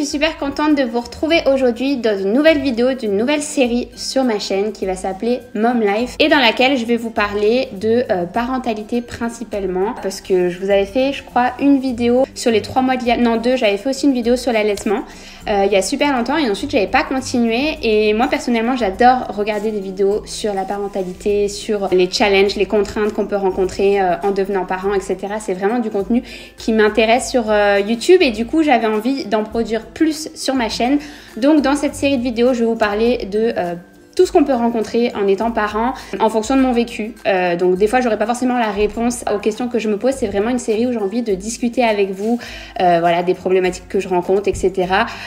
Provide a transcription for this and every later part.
super contente de vous retrouver aujourd'hui dans une nouvelle vidéo d'une nouvelle série sur ma chaîne qui va s'appeler Mom Life et dans laquelle je vais vous parler de parentalité principalement parce que je vous avais fait je crois une vidéo sur les 3 mois de non 2, j'avais fait aussi une vidéo sur l'allaitement il y a super longtemps et ensuite j'avais pas continué et moi personnellement j'adore regarder des vidéos sur la parentalité, sur les challenges, les contraintes qu'on peut rencontrer en devenant parent, etc. C'est vraiment du contenu qui m'intéresse sur YouTube et du coup j'avais envie d'en produire plus sur ma chaîne. Donc dans cette série de vidéos je vais vous parler de tout ce qu'on peut rencontrer en étant parent en fonction de mon vécu. Donc des fois j'aurais pas forcément la réponse aux questions que je me pose. C'est vraiment une série où j'ai envie de discuter avec vous voilà, des problématiques que je rencontre, etc.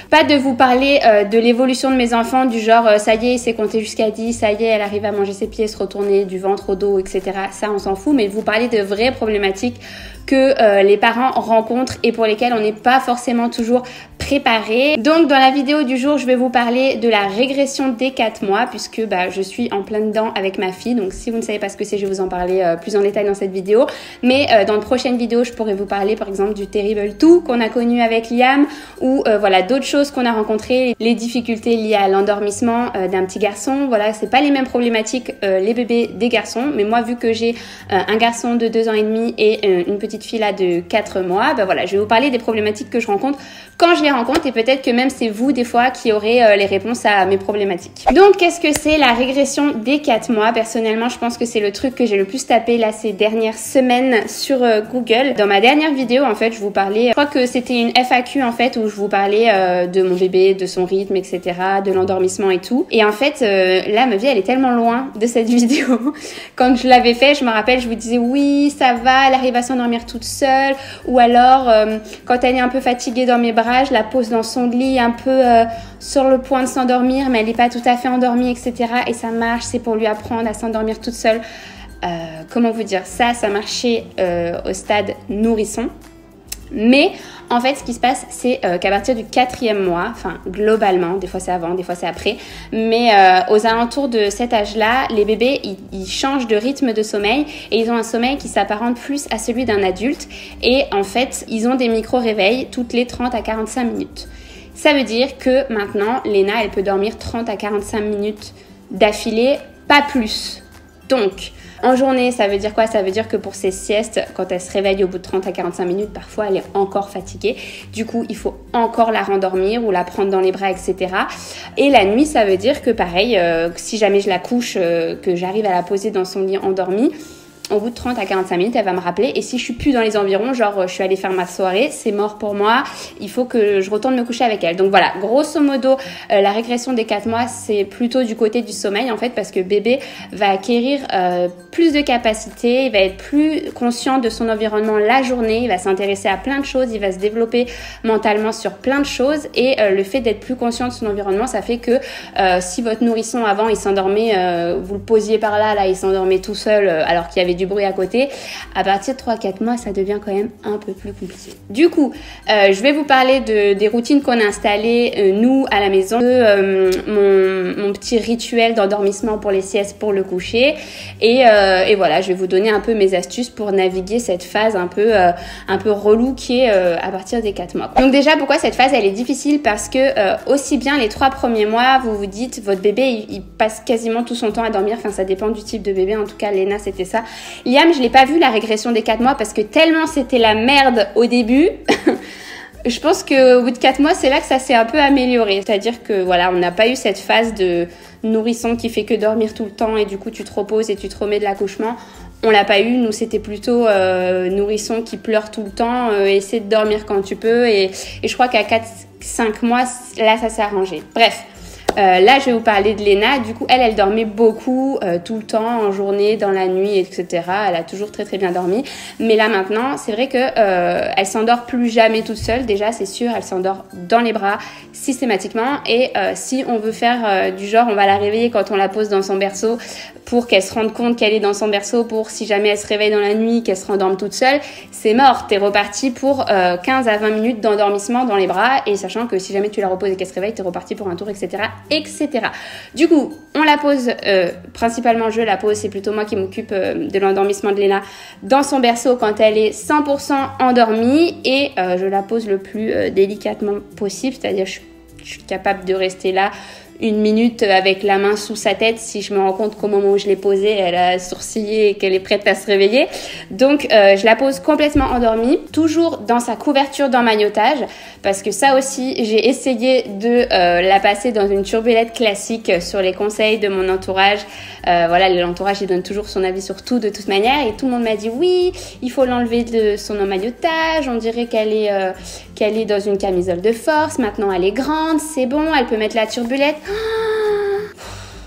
Pas de vous parler de l'évolution de mes enfants du genre ça y est il s'est compté jusqu'à 10, ça y est elle arrive à manger ses pieds, se retourner du ventre au dos, etc. Ça on s'en fout, mais de vous parler de vraies problématiques que les parents rencontrent et pour lesquelles on n'est pas forcément toujours préparé. Donc dans la vidéo du jour je vais vous parler de la régression des 4 mois puisque je suis en plein dedans avec ma fille. Donc si vous ne savez pas ce que c'est, je vais vous en parler plus en détail dans cette vidéo. Mais dans de prochaines vidéos je pourrais vous parler par exemple du Terrible 2 qu'on a connu avec Liam ou voilà d'autres choses qu'on a rencontrées, les difficultés liées à l'endormissement d'un petit garçon. Voilà, c'est pas les mêmes problématiques les bébés des garçons, mais moi vu que j'ai un garçon de 2 ans et demi et une petite fille là de 4 mois, voilà, je vais vous parler des problématiques que je rencontre quand je les rencontre et peut-être que même c'est vous des fois qui aurez les réponses à mes problématiques. Donc qu'est-ce que c'est la régression des 4 mois? Personnellement je pense que c'est le truc que j'ai le plus tapé là ces dernières semaines sur Google. Dans ma dernière vidéo en fait je vous parlais, je crois que c'était une FAQ en fait où je vous parlais de mon bébé, de son rythme, etc., de l'endormissement et tout. Et en fait là ma vie elle est tellement loin de cette vidéo. Quand je l'avais fait je me rappelle je vous disais oui ça va, elle arrive à s'endormir toute seule, ou alors quand elle est un peu fatiguée dans mes bras je la pose dans son lit un peu sur le point de s'endormir mais elle n'est pas tout à fait endormie, etc. et ça marche, c'est pour lui apprendre à s'endormir toute seule. Comment vous dire, ça marchait au stade nourrisson. Mais en fait ce qui se passe c'est qu'à partir du 4e mois, enfin globalement, des fois c'est avant, des fois c'est après, mais aux alentours de cet âge-là, les bébés ils changent de rythme de sommeil et ils ont un sommeil qui s'apparente plus à celui d'un adulte et en fait ils ont des micro-réveils toutes les 30 à 45 minutes. Ça veut dire que maintenant Léna elle peut dormir 30 à 45 minutes d'affilée, pas plus. Donc en journée, ça veut dire quoi? Ça veut dire que pour ses siestes, quand elle se réveille au bout de 30 à 45 minutes, parfois elle est encore fatiguée. Du coup, il faut encore la rendormir ou la prendre dans les bras, etc. Et la nuit, ça veut dire que pareil, si jamais je la couche, que j'arrive à la poser dans son lit endormie, au bout de 30 à 45 minutes, elle va me rappeler. Et si je suis plus dans les environs, genre je suis allée faire ma soirée, c'est mort pour moi, il faut que je retourne me coucher avec elle. Donc voilà, grosso modo, la régression des 4 mois, c'est plutôt du côté du sommeil en fait, parce que bébé va acquérir plus de capacités, il va être plus conscient de son environnement la journée, il va s'intéresser à plein de choses, il va se développer mentalement sur plein de choses et le fait d'être plus conscient de son environnement, ça fait que si votre nourrisson avant, il s'endormait, vous le posiez par là, il s'endormait tout seul alors qu'il y avait du bruit à côté, à partir de 3-4 mois ça devient quand même un peu plus compliqué. Du coup je vais vous parler des routines qu'on a installées nous à la maison, de mon petit rituel d'endormissement pour les siestes pour le coucher et voilà, je vais vous donner un peu mes astuces pour naviguer cette phase un peu relou qui est à partir des 4 mois. Donc déjà pourquoi cette phase elle est difficile? Parce que aussi bien les 3 premiers mois vous vous dites votre bébé il passe quasiment tout son temps à dormir, enfin ça dépend du type de bébé, en tout cas Léna c'était ça. Liam, je l'ai pas vu la régression des 4 mois parce que tellement c'était la merde au début. Je pense qu'au bout de 4 mois, c'est là que ça s'est un peu amélioré. C'est-à-dire que voilà, on n'a pas eu cette phase de nourrisson qui fait que dormir tout le temps et du coup tu te reposes et tu te remets de l'accouchement. On l'a pas eu, nous c'était plutôt nourrisson qui pleure tout le temps, essaie de dormir quand tu peux et je crois qu'à 4-5 mois, là ça s'est arrangé. Bref. Là je vais vous parler de Léna. Du coup elle dormait beaucoup tout le temps, en journée, dans la nuit, etc. Elle a toujours très très bien dormi, mais là maintenant c'est vrai que elle s'endort plus jamais toute seule. Déjà c'est sûr, elle s'endort dans les bras systématiquement et si on veut faire du genre on va la réveiller quand on la pose dans son berceau pour qu'elle se rende compte qu'elle est dans son berceau, pour si jamais elle se réveille dans la nuit qu'elle se rendorme toute seule, c'est mort, t'es reparti pour 15 à 20 minutes d'endormissement dans les bras et sachant que si jamais tu la reposes et qu'elle se réveille, t'es reparti pour un tour, etc. etc. Du coup, on la pose, principalement je la pose, c'est plutôt moi qui m'occupe de l'endormissement de Léna dans son berceau quand elle est 100% endormie et je la pose le plus délicatement possible, c'est-à-dire je suis capable de rester là 1 minute avec la main sous sa tête si je me rends compte qu'au moment où je l'ai posée, elle a sourcillé et qu'elle est prête à se réveiller. Donc je la pose complètement endormie, toujours dans sa couverture d'emmaillotage, parce que ça aussi, j'ai essayé de la passer dans une turbulette classique sur les conseils de mon entourage. Voilà, l'entourage, il donne toujours son avis sur tout de toute manière et tout le monde m'a dit oui, il faut l'enlever de son emmaillotage, on dirait qu'elle est dans une camisole de force, maintenant elle est grande, c'est bon, elle peut mettre la turbulette.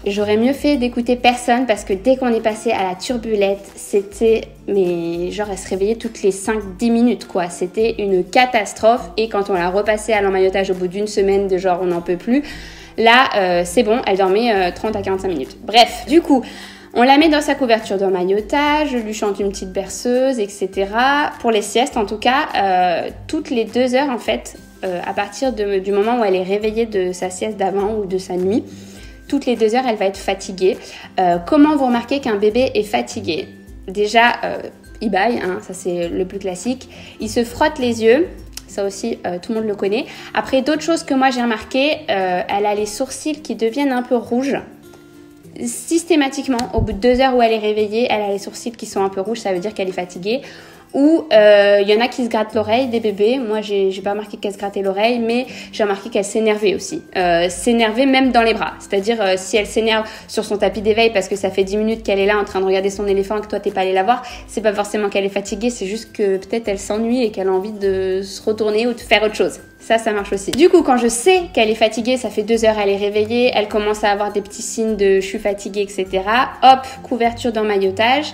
J'aurais mieux fait d'écouter personne parce que dès qu'on est passé à la turbulette, c'était, mais genre elle se réveillait toutes les 5-10 minutes quoi, c'était une catastrophe et quand on l'a repassée à l'emmaillotage au bout d'1 semaine de genre on n'en peut plus, là c'est bon, elle dormait 30 à 45 minutes. Bref, du coup, on la met dans sa couverture d'emmaillotage, je lui chante une petite berceuse, etc. Pour les siestes en tout cas, toutes les 2 heures en fait, à partir du moment où elle est réveillée de sa sieste d'avant ou de sa nuit, toutes les 2 heures, elle va être fatiguée. Comment vous remarquez qu'un bébé est fatigué? Déjà, il bâille, hein, ça c'est le plus classique. Il se frotte les yeux, ça aussi tout le monde le connaît. Après, d'autres choses que moi j'ai remarqué, elle a les sourcils qui deviennent un peu rouges. Systématiquement, au bout de 2 heures où elle est réveillée, elle a les sourcils qui sont un peu rouges, ça veut dire qu'elle est fatiguée. Ou il y en a qui se grattent l'oreille, des bébés. Moi, j'ai pas remarqué qu'elle se grattait l'oreille, mais j'ai remarqué qu'elle s'énervait aussi. S'énervait même dans les bras. C'est-à-dire, si elle s'énerve sur son tapis d'éveil parce que ça fait 10 minutes qu'elle est là en train de regarder son éléphant et que toi, t'es pas allé la voir, c'est pas forcément qu'elle est fatiguée, c'est juste que peut-être elle s'ennuie et qu'elle a envie de se retourner ou de faire autre chose. Ça marche aussi. Du coup, quand je sais qu'elle est fatiguée, ça fait 2 heures, elle est réveillée, elle commence à avoir des petits signes de je suis fatiguée, etc. Hop, couverture d'emmaillotage.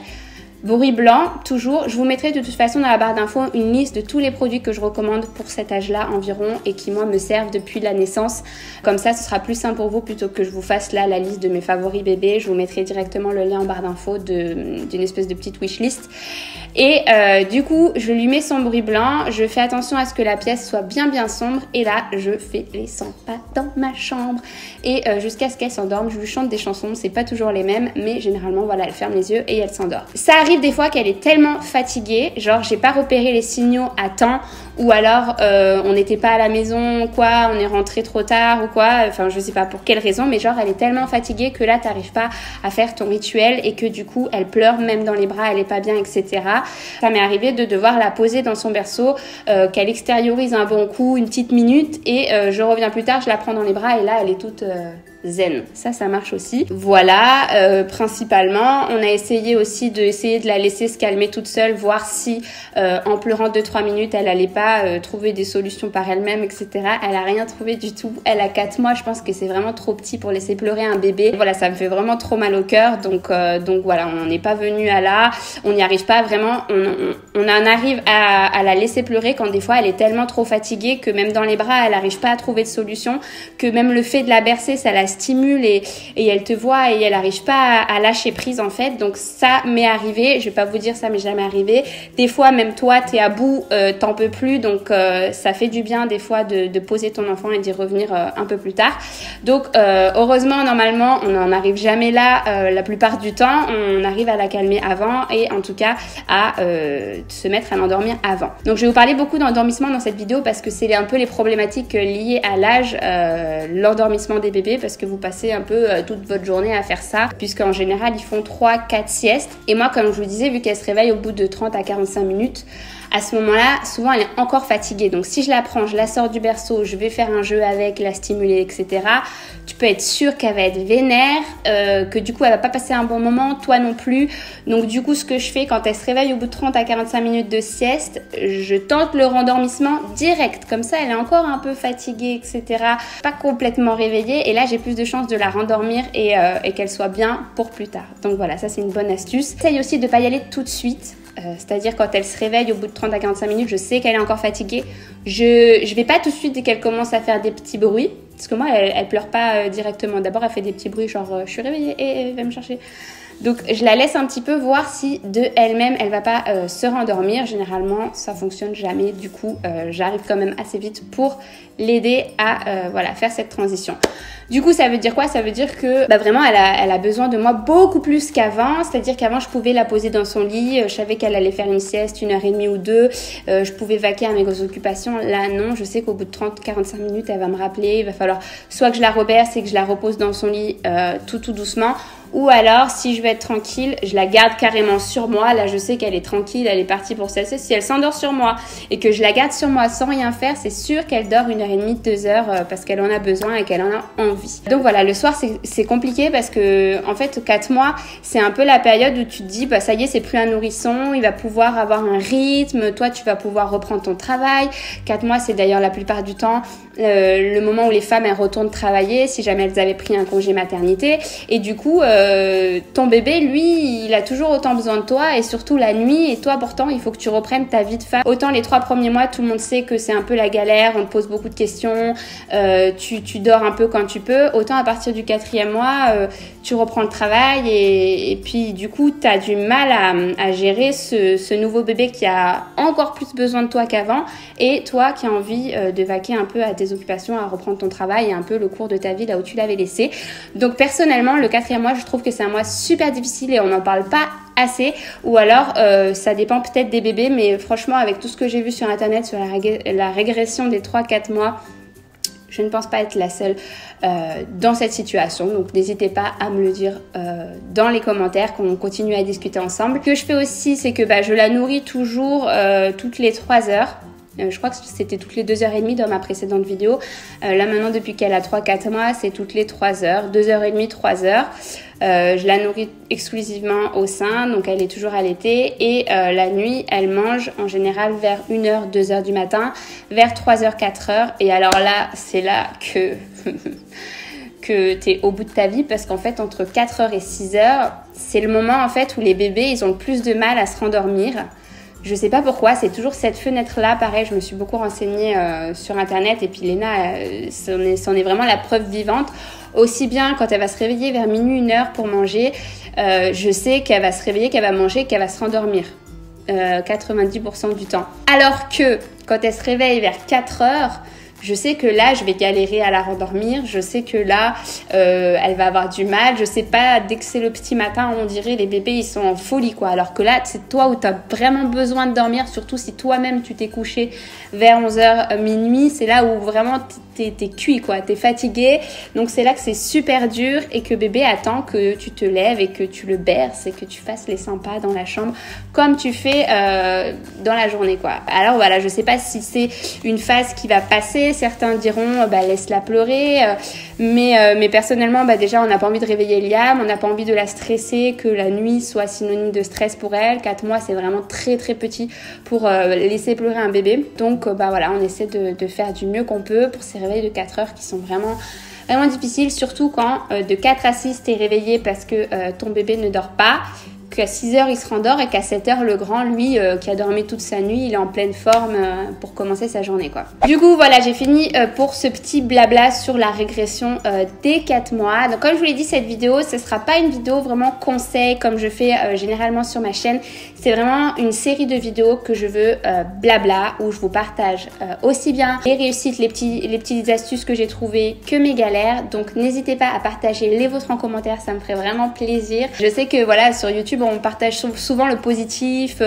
Bruit blanc, toujours. Je vous mettrai de toute façon dans la barre d'infos une liste de tous les produits que je recommande pour cet âge-là environ et qui moi me servent depuis la naissance. Comme ça, ce sera plus simple pour vous plutôt que je vous fasse là la liste de mes favoris bébés. Je vous mettrai directement le lien en barre d'infos d'une espèce de petite wishlist. Et du coup, je lui mets son bruit blanc. Je fais attention à ce que la pièce soit bien sombre. Et là, je fais les 100 pas dans ma chambre. Et jusqu'à ce qu'elle s'endorme, je lui chante des chansons. C'est pas toujours les mêmes, mais généralement, voilà, elle ferme les yeux et elle s'endort. Ça arrive des fois qu'elle est tellement fatiguée, genre j'ai pas repéré les signaux à temps, ou alors on n'était pas à la maison, quoi, on est rentré trop tard ou quoi, enfin je sais pas pour quelle raison, mais genre elle est tellement fatiguée que là t'arrives pas à faire ton rituel et que du coup elle pleure même dans les bras, elle est pas bien, etc. Ça m'est arrivé de devoir la poser dans son berceau, qu'elle extériorise un bon coup, une petite minute, et je reviens plus tard, je la prends dans les bras et là elle est toute zen. Ça marche aussi. Voilà, principalement, on a essayé aussi de la laisser se calmer toute seule, voir si en pleurant 2-3 minutes, elle allait pas trouver des solutions par elle-même, etc. Elle a rien trouvé du tout. Elle a 4 mois, je pense que c'est vraiment trop petit pour laisser pleurer un bébé. Voilà, ça me fait vraiment trop mal au cœur, donc voilà, on n'est pas venu à là, on n'y arrive pas vraiment, on en arrive à la laisser pleurer quand des fois elle est tellement trop fatiguée que même dans les bras, elle n'arrive pas à trouver de solution, que même le fait de la bercer, ça la stimule et elle te voit et elle n'arrive pas à lâcher prise en fait. Donc ça m'est arrivé, je vais pas vous dire ça m'est jamais arrivé. Des fois même toi t'es à bout, t'en peux plus, donc ça fait du bien des fois de poser ton enfant et d'y revenir un peu plus tard. Donc heureusement normalement on n'en arrive jamais là, la plupart du temps on arrive à la calmer avant et en tout cas à se mettre à l'endormir avant. Donc je vais vous parler beaucoup d'endormissement dans cette vidéo parce que c'est un peu les problématiques liées à l'âge, l'endormissement des bébés, parce que vous passez un peu toute votre journée à faire ça, puisqu'en général ils font 3-4 siestes. Et moi, comme je vous disais, vu qu'elle se réveille au bout de 30 à 45 minutes, à ce moment-là, souvent elle est encore fatiguée. Donc si je la prends, je la sors du berceau, je vais faire un jeu avec, la stimuler, etc. Tu peux être sûre qu'elle va être vénère, que du coup elle va pas passer un bon moment, toi non plus. Donc du coup ce que je fais quand elle se réveille au bout de 30 à 45 minutes de sieste, je tente le rendormissement direct. Comme ça elle est encore un peu fatiguée, etc. Pas complètement réveillée. Et là j'ai plus de chances de la rendormir et qu'elle soit bien pour plus tard. Donc voilà, ça c'est une bonne astuce. Essaye aussi de pas y aller tout de suite. C'est-à-dire quand elle se réveille au bout de 30 à 45 minutes, je sais qu'elle est encore fatiguée. Je vais pas tout de suite dès qu'elle commence à faire des petits bruits. Parce que moi, elle pleure pas directement. D'abord, elle fait des petits bruits genre je suis réveillée et va me chercher. Donc je la laisse un petit peu voir si de elle-même elle va pas se rendormir. Généralement ça fonctionne jamais, du coup j'arrive quand même assez vite pour l'aider à voilà, faire cette transition. Du coup, ça veut dire quoi? Ça veut dire que vraiment, elle a besoin de moi beaucoup plus qu'avant. C'est-à-dire qu'avant, je pouvais la poser dans son lit. Je savais qu'elle allait faire une sieste, 1h30 ou 2. Je pouvais vaquer à mes occupations. Là, non. Je sais qu'au bout de 30-45 minutes, elle va me rappeler. Il va falloir soit que je la reberce et que je la repose dans son lit tout doucement. Ou alors, si je veux être tranquille, je la garde carrément sur moi. Là, je sais qu'elle est tranquille, elle est partie pour sa sieste. Si elle s'endort sur moi et que je la garde sur moi sans rien faire, c'est sûr qu'elle dort 1h30, 2h parce qu'elle en a besoin et qu'elle en a envie. Donc voilà, le soir, c'est compliqué parce que, en fait, 4 mois, c'est un peu la période où tu te dis, bah ça y est, c'est plus un nourrisson, il va pouvoir avoir un rythme, toi, tu vas pouvoir reprendre ton travail. 4 mois, c'est d'ailleurs la plupart du temps le moment où les femmes, elles retournent travailler, si jamais elles avaient pris un congé maternité. Et du coup, ton bébé, lui, il a toujours autant besoin de toi et surtout la nuit. Et toi, pourtant, il faut que tu reprennes ta vie de femme. Autant les 3 premiers mois, tout le monde sait que c'est un peu la galère, on te pose beaucoup de questions, tu dors un peu quand tu peux. Autant à partir du 4e mois, tu reprends le travail et puis du coup, tu as du mal à gérer ce nouveau bébé qui a encore plus besoin de toi qu'avant et toi qui as envie de vaquer un peu à tes occupations, à reprendre ton travail et un peu le cours de ta vie là où tu l'avais laissé. Donc personnellement, le 4e mois, je trouve que c'est un mois super difficile et on n'en parle pas assez, ou alors ça dépend peut-être des bébés, mais franchement avec tout ce que j'ai vu sur internet sur la régression des 3-4 mois, je ne pense pas être la seule dans cette situation. Donc n'hésitez pas à me le dire dans les commentaires, qu'on continue à discuter ensemble. Ce que je fais aussi, c'est que je la nourris toujours toutes les 3 heures. Je crois que c'était toutes les 2h30 dans ma précédente vidéo. Là maintenant, depuis qu'elle a 3-4 mois, c'est toutes les 3 heures, 2h30, 3 heures. Je la nourris exclusivement au sein, donc elle est toujours allaitée. Et la nuit, elle mange en général vers 1h, 2h du matin, vers 3h, 4h. Et alors là, c'est là que... que tu es au bout de ta vie, parce qu'en fait entre 4h et 6h, c'est le moment en fait où les bébés ils ont le plus de mal à se rendormir. Je sais pas pourquoi, c'est toujours cette fenêtre-là. Pareil, je me suis beaucoup renseignée sur internet et puis Léna, c'en est vraiment la preuve vivante. Aussi bien quand elle va se réveiller vers minuit, 1h pour manger, je sais qu'elle va se réveiller, qu'elle va manger, qu'elle va se rendormir 90% du temps. Alors que quand elle se réveille vers 4h, je sais que là, je vais galérer à la rendormir. Je sais que là, elle va avoir du mal. Je sais pas, dès que c'est le petit matin, on dirait les bébés, ils sont en folie, quoi. Alors que là, c'est toi où tu as vraiment besoin de dormir, surtout si toi-même, tu t'es couché vers 11h, minuit. C'est là où vraiment t'es cuit, quoi. T'es fatigué. Donc, c'est là que c'est super dur et que bébé attend que tu te lèves et que tu le berces et que tu fasses les sympas dans la chambre comme tu fais dans la journée, quoi. Alors, voilà, je sais pas si c'est une phase qui va passer. Certains diront laisse-la pleurer, mais personnellement déjà on n'a pas envie de réveiller Liam, on n'a pas envie de la stresser, que la nuit soit synonyme de stress pour elle. 4 mois c'est vraiment très très petit pour laisser pleurer un bébé, donc voilà, on essaie de faire du mieux qu'on peut pour ces réveils de 4 heures qui sont vraiment difficiles, surtout quand de 4 à 6 t'es réveillé parce que ton bébé ne dort pas, qu'à 6h il se rendort et qu'à 7h le grand, lui qui a dormi toute sa nuit, il est en pleine forme pour commencer sa journée, quoi. Du coup voilà, j'ai fini pour ce petit blabla sur la régression des 4 mois. Donc comme je vous l'ai dit, cette vidéo ce sera pas une vidéo vraiment conseil comme je fais généralement sur ma chaîne. C'est vraiment une série de vidéos que je veux blabla, où je vous partage aussi bien les réussites, les petites astuces que j'ai trouvées que mes galères. Donc n'hésitez pas à partager les vôtres en commentaire, ça me ferait vraiment plaisir. Je sais que voilà, sur YouTube on partage souvent le positif,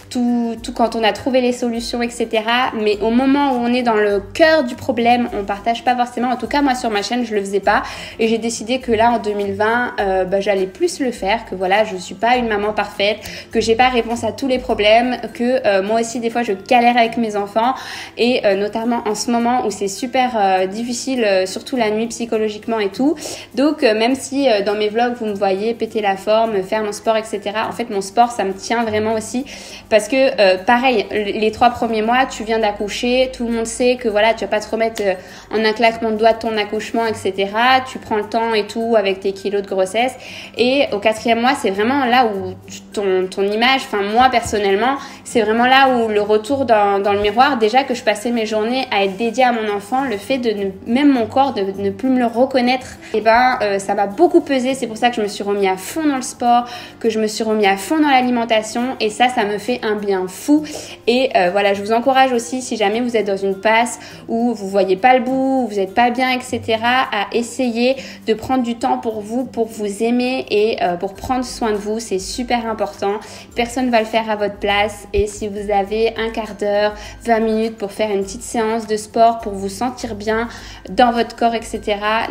tout quand on a trouvé les solutions, etc. Mais au moment où on est dans le cœur du problème, on partage pas forcément. En tout cas, moi sur ma chaîne, je le faisais pas. Et j'ai décidé que là, en 2020, j'allais plus le faire. Que voilà, je suis pas une maman parfaite, que j'ai pas réponse à tous les problèmes, que moi aussi, des fois, je galère avec mes enfants. Et notamment en ce moment où c'est super difficile, surtout la nuit psychologiquement et tout. Donc, même si dans mes vlogs, vous me voyez péter la forme, faire mon sport, etc., En fait, mon sport, ça me tient vraiment aussi parce que pareil, les 3 premiers mois, tu viens d'accoucher, tout le monde sait que voilà, tu vas pas te remettre en un claquement de doigts de ton accouchement, etc. Tu prends le temps et tout avec tes kilos de grossesse. Et au 4e mois, c'est vraiment là où ton image, enfin moi personnellement, c'est vraiment là où le retour dans le miroir, déjà que je passais mes journées à être dédiée à mon enfant, le fait de même mon corps de ne plus me le reconnaître, et ça m'a beaucoup pesé. C'est pour ça que je me suis remis à fond dans le sport, que je me suis remis à fond dans l'alimentation, et ça me fait un bien fou. Et voilà, je vous encourage aussi, si jamais vous êtes dans une passe où vous voyez pas le bout, où vous n'êtes pas bien, etc., à essayer de prendre du temps pour vous aimer et pour prendre soin de vous. C'est super important. Personne ne va le faire à votre place. Et si vous avez un quart d'heure, 20 minutes pour faire une petite séance de sport pour vous sentir bien dans votre corps, etc.,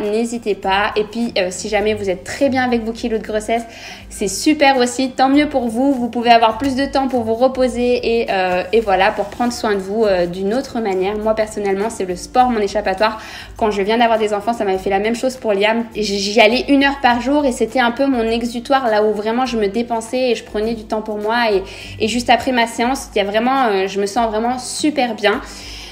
n'hésitez pas. Et puis, si jamais vous êtes très bien avec vos kilos de grossesse, c'est super aussi. Tant mieux pour vous. Vous pouvez avoir plus de temps pour vous reposer et voilà, pour prendre soin de vous d'une autre manière. Moi, personnellement, c'est le sport, mon échappatoire. Quand je viens d'avoir des enfants, ça m'avait fait la même chose pour Liam. J'y allais 1 heure par jour et c'était un peu mon exutoire, là où vraiment je me dépensais et je prenais du temps pour moi. Et juste après ma séance, il y a vraiment, je me sens vraiment super bien.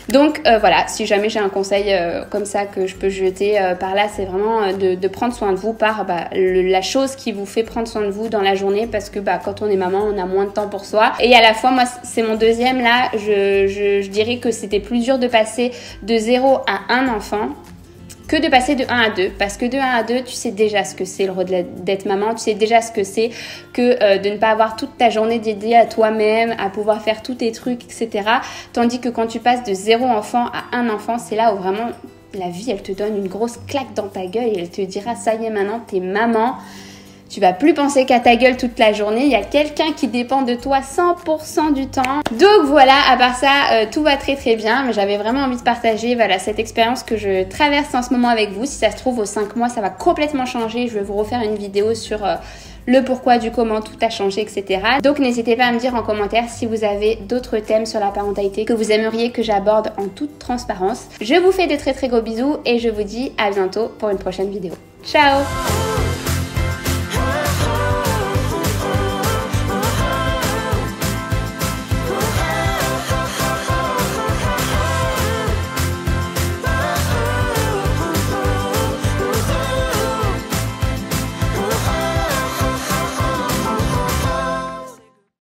Donc voilà, si jamais j'ai un conseil comme ça que je peux jeter par là, c'est vraiment de prendre soin de vous par la chose qui vous fait prendre soin de vous dans la journée, parce que quand on est maman, on a moins de temps pour soi. Et à la fois, moi, c'est mon 2e là, je dirais que c'était plus dur de passer de 0 à 1 enfant que de passer de 1 à 2, parce que de 1 à 2, tu sais déjà ce que c'est le rôle d'être maman, tu sais déjà ce que c'est que de ne pas avoir toute ta journée dédiée à toi-même, à pouvoir faire tous tes trucs, etc. Tandis que quand tu passes de 0 enfant à 1 enfant, c'est là où vraiment la vie, elle te donne une grosse claque dans ta gueule et elle te dira, ça y est, maintenant, t'es maman. Tu vas plus penser qu'à ta gueule toute la journée. Il y a quelqu'un qui dépend de toi 100% du temps. Donc voilà, à part ça, tout va très très bien. Mais j'avais vraiment envie de partager cette expérience que je traverse en ce moment avec vous. Si ça se trouve, aux 5 mois, ça va complètement changer. Je vais vous refaire une vidéo sur le pourquoi, du comment, tout a changé, etc. Donc n'hésitez pas à me dire en commentaire si vous avez d'autres thèmes sur la parentalité que vous aimeriez que j'aborde en toute transparence. Je vous fais de très très gros bisous et je vous dis à bientôt pour une prochaine vidéo. Ciao!